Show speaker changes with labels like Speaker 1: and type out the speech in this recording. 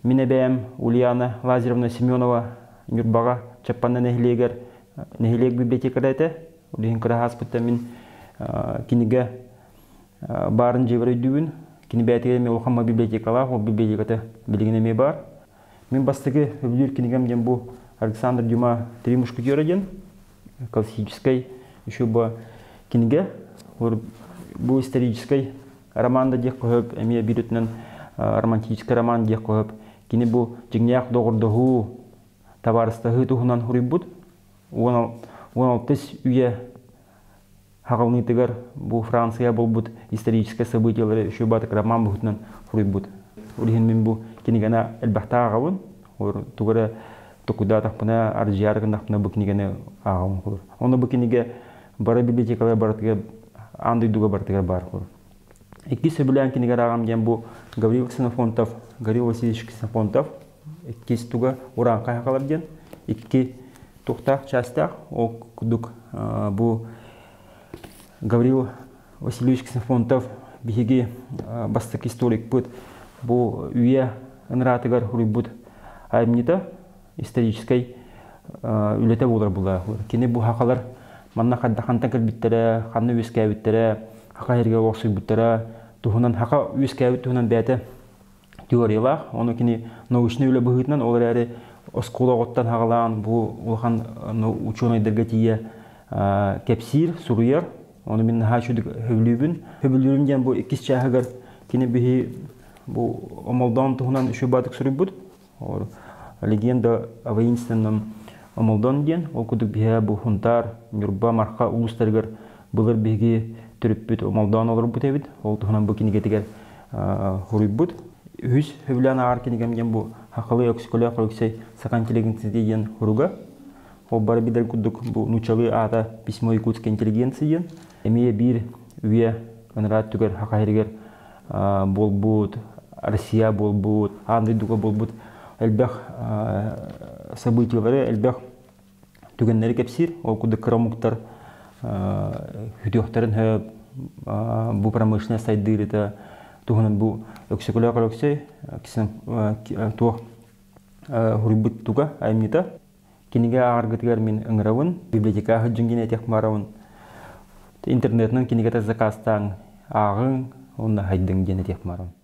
Speaker 1: Мине бәйім Ульяна Лазаревна Семенова Нюрбаға чаппанна нәхилег библиотекада әті. Улихин кырағас бұтта мен кенеге барын жевір өйдуін. Кені бәйтігер мен олқамма библиотекала, ол библиотеката білігінеме бар. Мен бастығы өбілер кенегем ден бұл Александр Дюма «Три мушкетера» ден. Классической еще бы кенеге. Бұл исторической романда дек қойып, әме бирютнен романтический роман дек қойып. Кені бұл жеңнеяқ доғырдығы табарыстығы тұғынан құрып бұд. 16 үйе хағылнытығыр бұл Франция бұл бұд исторический событиялары үші батық роман бұғытынан құрып бұд. Олеген мен бұл кенегені әлбәқта ағауын. Тұғыры тұқыда тақпына, аржиярығын тақпына бұл кенегені ағауын құрыр. Оны бұл кенеге бары библиотекалар барытыға, андыйдуға барытыға бар құрыр. Екі сөбілен кенегер ағам ден бұл Гаврил Ксенофонтов, Гаврил Васильевич Ксенофонтов, екі тұға уран қайқалар ден, екі тоқтақ, частақ, ол күдік бұл Гаврил Васильевич Ксенофонтов бігеге бастық историк бұд, бұл үйе ұнратығар құры бұд айымнеті историческай үлеті болар бұла. Кені бұл хақалар манна қандақантан кірбіттері, қанны өз кәбіттері, хақа ерге оқсый бұттары, тұғынан хақа өз кәбіт тұғынан бәті теориялақ. Оны кені научны үлі бұғытынан олар әрі оскола ғоттан хағалаған бұл олған ученыйдарға тие кәпсир, сұруяр. Оны мен наға чүдік хөвілюбін. Хөвілюбінден бұл екіс чағығыр кені бігі бұл омалдан тұғынан үші батық сүріп бұд. Легенда о воинственном Омалдан ден, ол күдік бігі бұл хунтар, Нюрба, Марқа, ұлыстарғыр бұлыр бігі түріп бүд Омалдан олар бұд әбід. Ол тұғынан бұл кенегетігер құрып бұд. Үз хөвілән ағар кенегемден бұл хақылы өксікөлі қорықсай сақан интеллигенцияден құруға. Ол бары бидер күдік бұл нучалы ата письмо якутской интеллигенцияден. Әмейе бір үйе өнірат түгер хақайрегер бол бұд, Россия бол бұд, андайдуға бол бұд. Әлбәқ событиялары, әлбәқ түгенлері кәпсір. Ол күдік қырамуқтар хүтіоқтарын хөп, бұл промышленная сайдырыты, туғынан бұл өксекілі қарақсай, туақ ғұрыбыт туға айымнета. Кенеге ағарғытығар мен ұңырауын, библиотека жүнген әтек марауын. Интернетінің кенеге заказтан ағын, онына хайдың ден әтек марауын.